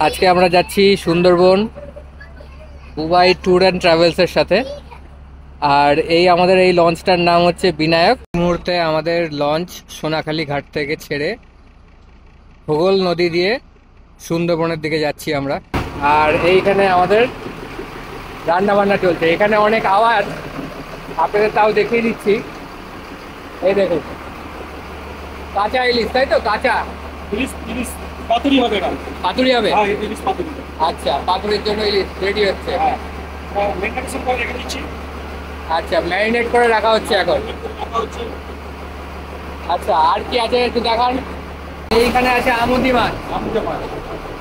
আজকে আমরা যাচ্ছি সুন্দরবন বুবাই ট্যুর অ্যান্ড ট্রাভেলসের সাথে। আর আমাদের এই লঞ্চটার নাম হচ্ছে বিনায়ক। এই মুহূর্তে আমাদের লঞ্চ সোনাখালী ঘাট থেকে ছেড়ে হোগল নদী দিয়ে সুন্দরবনের দিকে যাচ্ছি আমরা। আর এইখানে আমাদের রান্না বান্না চলছে। এখানে অনেক আওয়াজ, আপনাদের তাও দেখিয়ে দিচ্ছি। এই দেখুন, কাঁচা ইলিশ, তাই তো? কাঁচা ইলিশ ইলিশ পাতুরি হবে না? পাতুরি হবে? হ্যাঁ, ইলিশ পাতুরি। আচ্ছা, পাতুরির জন্য ইলিশ রেডি হচ্ছে। হ্যাঁ, মেরিনেশন করে রেখে দিচ্ছি। আচ্ছা, ম্যারিনেট করে রাখা হচ্ছে এখন। রাখা হচ্ছে। আচ্ছা, আর কি আছে একটু দেখান। এইখানে আছে আমুদি মাছ।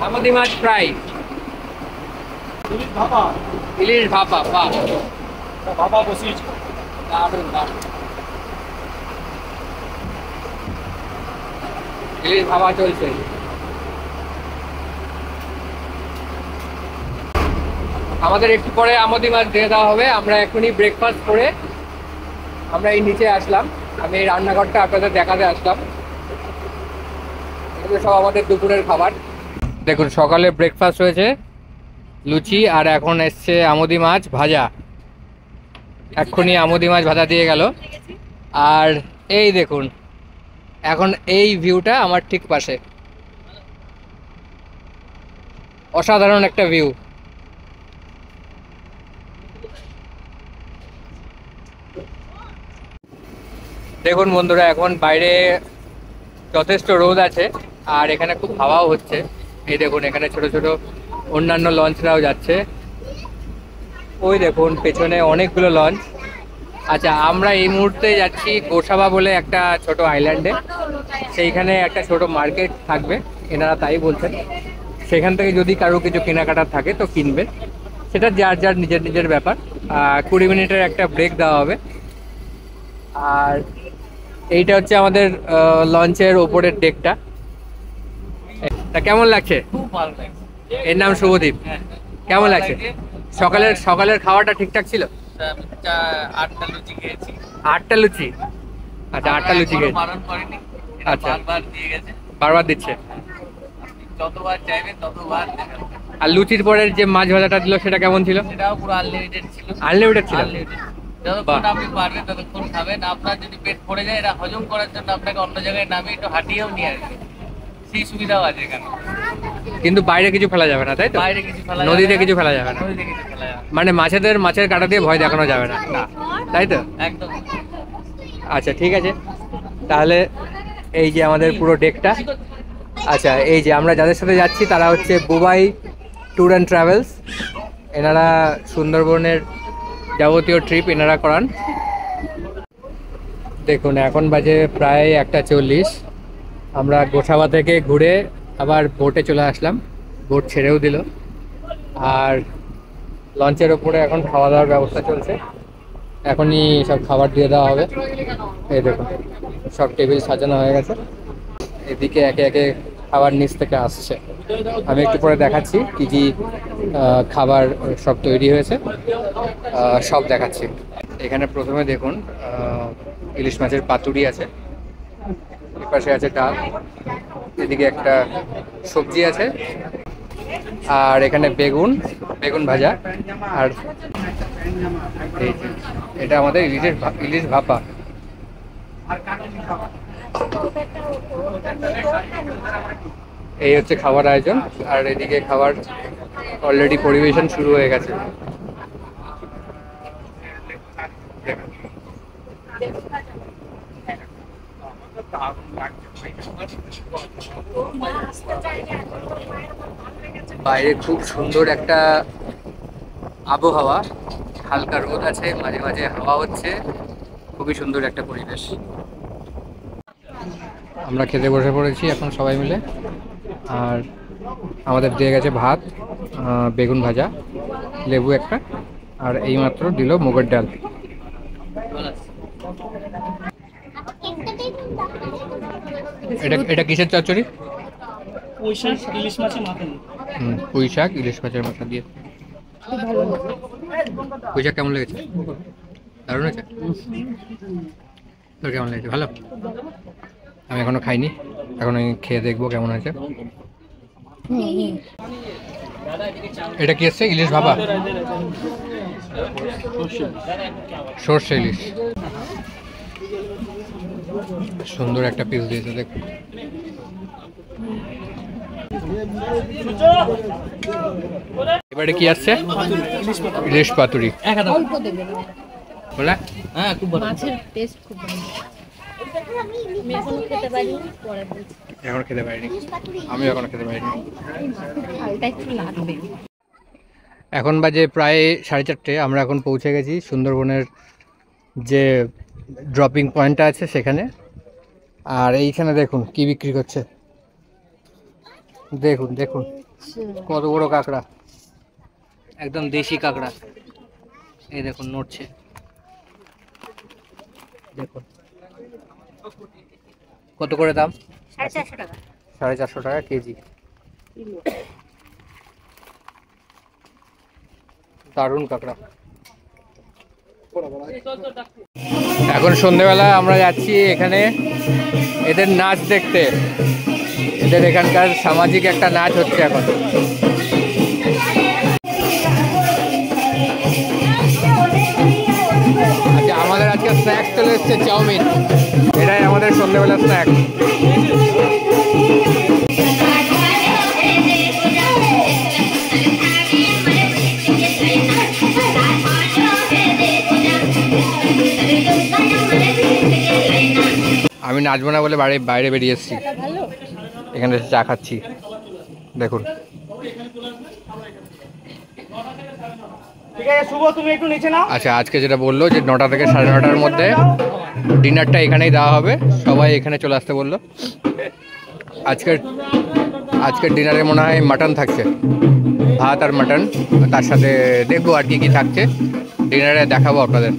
আমুদি মাছ ফ্রাই, ইলিশ ভাপা। ইলিশ ভাপা। বাহ, ভাপা বসিয়েছি। দারুণ দারুণ। ইলিশ ভাপা চলছে। আমাদের একটু পরে আমুদি মাছ দিয়ে দেওয়া হবে। আমরা এখনই ব্রেকফাস্ট করে আমরা এই নিচে আসলাম। আমি এই রান্নাঘরটা আপনাদের দেখাতে আসলাম। এগুলো সব আমাদের দুপুরের খাবার। দেখুন, সকালে ব্রেকফাস্ট হয়েছে লুচি, আর এখন এসছে আমুদি মাছ ভাজা। এক্ষুনি আমুদি মাছ ভাজা দিয়ে গেল। আর এই দেখুন, এখন এই ভিউটা আমার ঠিক পাশে, অসাধারণ একটা ভিউ। দেখুন বন্ধুরা, এখন বাইরে যথেষ্ট রোদ আছে আর এখানে খুব হাওয়াও হচ্ছে। এই দেখুন, এখানে ছোট ছোট অন্যান্য লঞ্চরাও যাচ্ছে। ওই দেখুন পেছনে অনেকগুলো লঞ্চ। আচ্ছা, আমরা এই মুহূর্তে যাচ্ছি গোসাবা বলে একটা ছোট আইল্যান্ডে। সেইখানে একটা ছোট মার্কেট থাকবে, এনারা তাই বলছেন। সেখান থেকে যদি কারো কিছু কেনাকাটা থাকে তো কিনবে, সেটা যার যার নিজের নিজের ব্যাপার। 20 মিনিটের একটা ব্রেক দেওয়া হবে। আর এইটা হচ্ছে আমাদের লঞ্চের ওপরের ডেকটা। তা কেমন লাগছে? খুব ভালো লাগছে। এর নাম শুভদীপ। কেমন লাগছে? সকালের খাওয়াটা ঠিকঠাক ছিল? 8টা লুচি খেয়েছি। 8টা লুচি? আচ্ছা, 8টা লুচি খেয়েছি। বারণ করেনি, আচ্ছা, বারবার দিয়ে গেছে। বারবার দিচ্ছে। যতবার চাইবেন ততবার দেবেন। আর লুচির পরের যে মাছ ভাজাটা দিল সেটা কেমন ছিল? সেটাও পুরো আনলিমিটেড ছিল। আনলিমিটেড ছিল? যতক্ষণ আপনি পারবেন ততক্ষণ খাবেন। আপনার যদি পেট ভরে যায়, এটা হজম করার জন্য আপনাকে অন্য জায়গায় নামিয়ে একটু হাঁটিয়েও নিয়ে আসবে, সেই সুবিধাও আছে এখানে। কিন্তু বাইরে কিছু ফেলা যাবে না, তাই তো? বাইরে কিছু ফেলা নদীতে কিছু ফেলা যাবে না? নদীতে কিছু ফেলা যাবে মানে মাছের কাঁটা দিয়ে ভয় দেখানো যাবে না, না, তাই তো? একদম। আচ্ছা, ঠিক আছে। তাহলে এই যে আমাদের পুরো ডেকটা। আচ্ছা, এই যে আমরা যাদের সাথে যাচ্ছি তারা হচ্ছে বুবাই ট্যুর অ্যান্ড ট্রাভেলস। এনারা সুন্দরবনের যাবতীয় ট্রিপ এনারা করান। দেখুন, এখন বাজে প্রায় 1:40। আমরা গোসাবা থেকে ঘুরে আবার বোটে চলে আসলাম। বোট ছেড়েও দিল। আর লঞ্চের ওপরে এখন খাওয়া দাওয়ার ব্যবস্থা চলছে। এখনই সব খাবার দিয়ে দেওয়া হবে। এই দেখুন, সব টেবিল সাজানো হয়ে গেছে। এদিকে একে একে খাবার নিচ থেকে আসছে। আমি একটু পরে দেখাচ্ছি কি কি খাবার সব তৈরি হয়েছে, সব দেখাচ্ছি। এখানে প্রথমে দেখুন, ইলিশ মাছের পাতুরি আছে, পাশে আছে ডাল, এদিকে একটা সবজি আছে, আর এখানে বেগুন ভাজা। আর এই যে, এটা আমাদের ইলিশ ভাপা। এই হচ্ছে খাবার আয়োজন। আর এদিকে খাবার অলরেডি পরিবেশন শুরু হয়ে গেছে। বাইরে খুব সুন্দর একটা আবহাওয়া, হালকা রোদ আছে, মাঝে মাঝে হাওয়া হচ্ছে, খুবই সুন্দর একটা পরিবেশ। আমরা খেতে বসে পড়েছি এখন সবাই মিলে। আর আমাদের দিয়ে গেছে ভাত, বেগুন ভাজা, লেবু একটা, আর এইমাত্র দিল মুগের ডাল। এটা কিসের চচ্চড়ি? পুঁই শাক ইলিশ মাছের মাথা দিয়ে। পুঁই শাক ইলিশ মাছের মাথা দিয়ে। পুঁই শাক কেমন লেগেছে? দারুণ আছে। তোর কেমন লেগেছে? ভালো? আমি এখনো খাইনি, এখন আমি খেয়ে দেখবো কেমন আছে। এটা কি আছে? ইলিশ ভাপা, সর্ষে ইলিশ। সুন্দর একটা পিস দিয়েছে দেখুন। এবারে কি আসছে? ইলিশ পাতুরি। বলা হ্যাঁ খুব ভালো। মাছের টেস্ট খুব ভালো। আমি এখনো খেতে পারিনি, পরে বলছি। এখন খেতে পারিনি, আমি এখনো খেতে পারিনি। হালকা একটু লাগবে। এখন বাজে প্রায় 4:30। আমরা এখন পৌঁছে গেছি সুন্দরবনের যে ড্রপিং পয়েন্টটা আছে সেখানে। আর এইখানে দেখুন কি বিক্রি করছে, দেখুন দেখুন কত বড় কাঁকড়া, একদম দেশি কাঁকড়া। এই দেখুন নড়ছে, দেখুন কত করে দাম? 450 টাকা। 450 টাকা কেজি। দারুণ কাঁকড়া। এখন সন্ধেবেলা আমরা যাচ্ছি এখানে এদের নাচ দেখতে। এদের এখানকার সামাজিক একটা নাচ হচ্ছে এখন। আচ্ছা, আমাদের আজকে স্ন্যাক্স চলে এসছে চাউমিন। এটাই আমাদের সন্ধেবেলা স্ন্যাক্স। আমি নাচবো না বলে বাইরে বেরিয়ে এসেছি, এখানে এসে চা খাচ্ছি দেখুন। আচ্ছা, আজকে যেটা বললো যে 9টা থেকে 9:30-র মধ্যে ডিনারটা এখানেই দেওয়া হবে, সবাই এখানে চলে আসতে বললো। আজকের ডিনারে মনে হয় মাটন থাকছে, ভাত আর মাটন। তার সাথে দেখবো আর কি থাকছে, ডিনারে দেখাবো আপনাদের।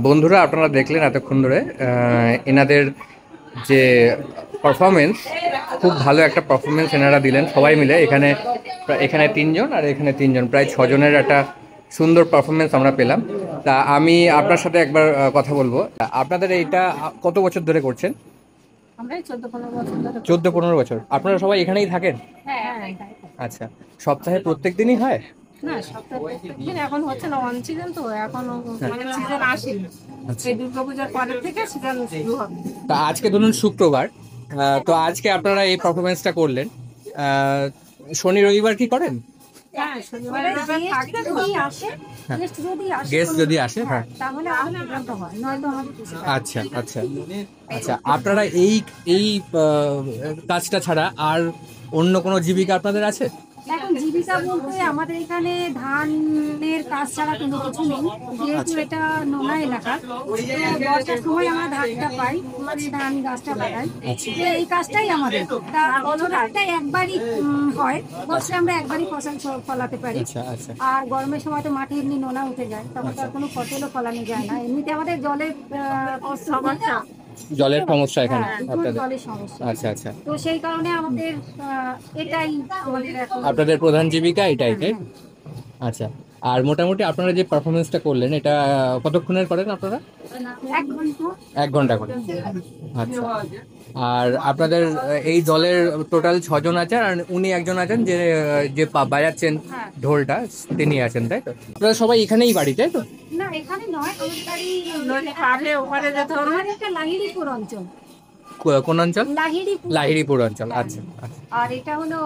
বন্ধুরা, আপনারা দেখলেন এতক্ষণ ধরে এনাদের যে পারফরমেন্স, খুব ভালো একটা পারফরমেন্স এনারা দিলেন সবাই মিলে। এখানে 3 জন আর এখানে 3 জন, প্রায় 6 জনের একটা সুন্দর পারফরমেন্স আমরা পেলাম। তা আমি আপনার সাথে একবার কথা বলবো। আপনাদের এইটা কত বছর ধরে করছেন? আমরা 14-15 বছর ধরে। 14-15 বছর। আপনারা সবাই এখানেই থাকেন? হ্যাঁ। আচ্ছা, সপ্তাহে প্রত্যেক দিনই হয়? না, সপ্তাহে প্রত্যেকদিন এখন হচ্ছে না, অন সিজন তো এখনো মানে সিজন আসেনি। এই দুর্গাপূজার পরের থেকে সিজন শুরু হবে। তা আজকে ধরুন শুক্রবার, তো আজকে আপনারা এই পারফরমেন্সটা করলেন। শনি রবিবার কি করেন? হ্যাঁ, শনিবার রবিবার থাকলে যদি আসে, গেস্ট যদি আসে, হ্যাঁ, তাহলে আমাদের প্রোগ্রামটা হয়, নয়তো আমাদের কিছু হয় না। আচ্ছা আচ্ছা আচ্ছা। আপনারা এই কাজটা ছাড়া আর অন্য কোনো জীবিকা আপনাদের আছে? এখন জীবিকা বলতে আমাদের এখানে ধানের কাজ ছাড়া কোনো কিছু নেই, যেহেতু এটা নোনা এলাকা। তো বর্ষার সময় আমরা ধানটা পাই, মানে ধান গাছটা লাগাই, তো এই কাজটাই আমাদের। তা বছরটা একবারই হয়, বছরে আমরা একবারই ফসল ফলাতে পারি। আচ্ছা আচ্ছা। আর গরমের সময় তো মাঠে এমনি নোনা উঠে যায়, তখন তো আর কোনো ফসলও ফলানো যায় না। এমনিতে আমাদের জলের সমস্যা, জলের সমস্যা এখানে হ্যাঁ, আপনাদের? জলের সমস্যা। আচ্ছা আচ্ছা। তো সেই কারণে আমাদের এটাই আমাদের এখন আপনাদের প্রধান জীবিকা এটাই, তাই? আচ্ছা। আর মোটামুটি আপনারা যে পারফরমেন্সটা করলেন, এটা কতক্ষণের করেন আপনারা? 1 ঘন্টা। 1 ঘন্টা করে। আচ্ছা। আর আপনাদের এই দলের টোটাল 6 জন আছেন, আর উনি একজন আছেন যে যে বাজাচ্ছেন হ্যাঁ। ঢোলটা, তিনি আছেন, তাই তো? আপনারা সবাই এখানেই বাড়ি, তাই তো? না এখানে নয়, আমার বাড়ি নদী পাড়ে ওপারে যেতে হবে। আমার একটা লাহিড়িপুর অঞ্চল। কোন অঞ্চল? লাহিড়িপুর। লাহিড়িপুর অঞ্চল, আচ্ছা আচ্ছা আর এটা হলো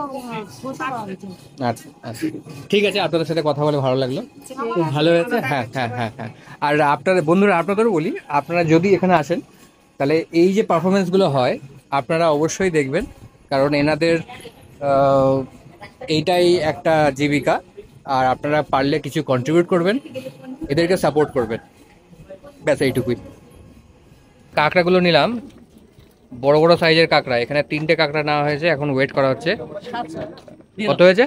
গোসাবা অঞ্চল। আচ্ছা আচ্ছা, ঠিক আছে, আপনাদের সাথে কথা বলে ভালো লাগলো, খুব ভালো হয়েছে। হ্যাঁ হ্যাঁ হ্যাঁ হ্যাঁ। আর আপনাদের বন্ধুরা, আপনাদেরও বলি, আপনারা যদি এখানে আসেন তাহলে এই যে পারফরমেন্সগুলো হয় আপনারা অবশ্যই দেখবেন, কারণ এনাদের এইটাই একটা জীবিকা। আর আপনারা পারলে কিছু কন্ট্রিবিউট করবেন, এদেরকে সাপোর্ট করবেন, ব্যাস এইটুকুই। কাঁকড়াগুলো নিলাম, বড় বড় সাইজের কাঁকড়া, এখানে 3টে কাঁকড়া নেওয়া হয়েছে, এখন ওয়েট করা হচ্ছে। কত হয়েছে?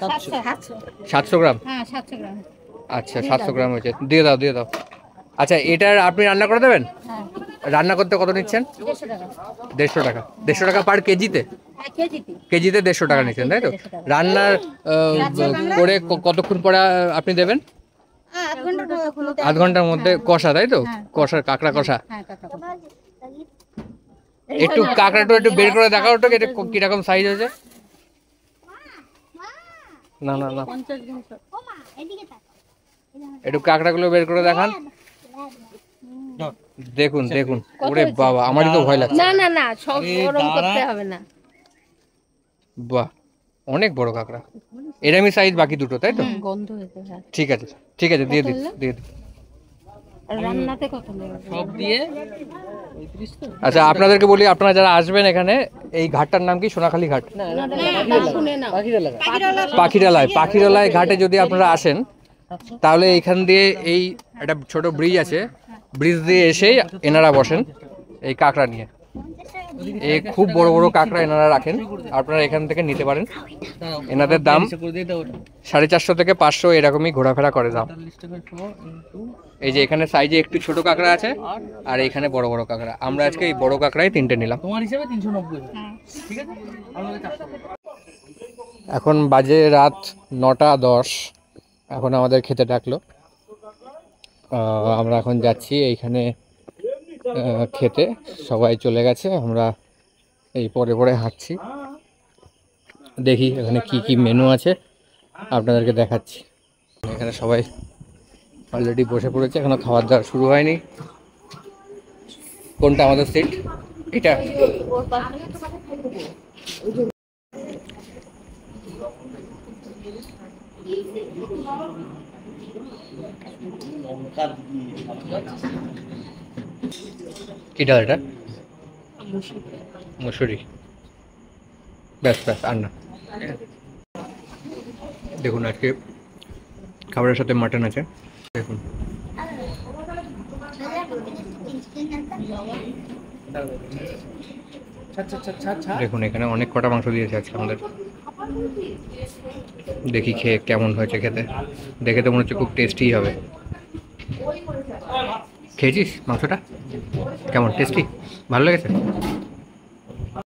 700 গ্রাম। হ্যাঁ 700 গ্রাম। আচ্ছা 700 গ্রাম হয়েছে, দিয়ে দাও দিয়ে দাও। আচ্ছা, এটার আপনি রান্না করে দেবেন? হ্যাঁ রান্না করতে কত নিচ্ছেন? 150 টাকা। 150 টাকা। 150 টাকা পার কেজিতে? হ্যাঁ কেজিতে। কেজিতে 150 টাকা নিচ্ছেন, তাই তো? 150 টাকা। রান্নার করে কতক্ষণ পরে আপনি দেবেন? হ্যাঁ 1 ঘন্টা হলো। আধ ঘন্টার মধ্যে কষা, তাই তো? কষা, কাঁকড়া কষা। হ্যাঁ কাকা। একটু কাঁকড়াটা একটু বের করে দেখাও তো, এটা কিরকম সাইজ হয়েছে। না না না, 50 গ্রাম। একটু কাঁকড়াগুলো বের করে দেখান। দেখুন দেখুন, ওরে বাবা, আমারই তো ভয় লাগছে। না না না, সব গরম করতে হবে না। বাহ, অনেক বড় কাঁকড়া। এরমই সাইজ বাকি দুটো, তাই তো? গন্ধ হতে হয়। ঠিক আছে ঠিক আছে, দিয়ে দিন দিয়ে দিন। আর রান্নাতে কত নেবে? সব দিয়ে 35 তো। আচ্ছা, আপনাদেরকে বলি, আপনারা যারা আসবেন এখানে, এই ঘাটটার নাম কি? সোনাখালী ঘাট, শুনে নাও। পাখিরালয়। পাখিরালয় ঘাটে যদি আপনারা আসেন তাহলে এখান দিয়ে এই একটা ছোট ব্রিজ আছে, ব্রিজ দিয়ে এসেই এনারা বসেন এই কাঁকড়া নিয়ে। এই খুব বড় বড় কাঁকড়া এনারা রাখেন, আপনারা এখান থেকে নিতে পারেন। এনাদের দাম 450 থেকে 500 এরকমই ঘোরাফেরা করে দাম। 40 টাকা সহ ইনটু এই যে এখানে সাইজে একটু ছোট কাঁকড়া আছে, আর এখানে বড় বড় কাঁকড়া। আমরা আজকে এই বড় কাঁকড়াই 3টে নিলাম। তোমার হিসেবে 390। ঠিক আছে, আমাদের 400। এখন বাজে রাত 9টা 10, এখন আমাদের খেতে ডাকলো। আমরা এখন যাচ্ছি এইখানে খেতে, সবাই চলে গেছে, আমরা এই পরে পরে হাঁটছি। দেখি এখানে কি কি মেনু আছে, আপনাদেরকে দেখাচ্ছি। এখানে সবাই অলরেডি বসে পড়েছে, এখনো খাবার দাবার শুরু হয়নি। কোনটা আমাদের সিট? এটা। কি ডাল এটা? মুসুরি। ব্যাস ব্যাস, আর না। দেখুন আজকে খাবারের সাথে মাটন আছে, দেখুন। দেখুন এখানে অনেক কটা মাংস দিয়েছে আজকে আমাদের। দেখি খেয়ে কেমন হয়েছে খেতে। দেখে তো মনে হচ্ছে খুব টেস্টি হবে। খেয়েছিস মাংসটা? কেমন টেস্টি? ভালো লেগেছে?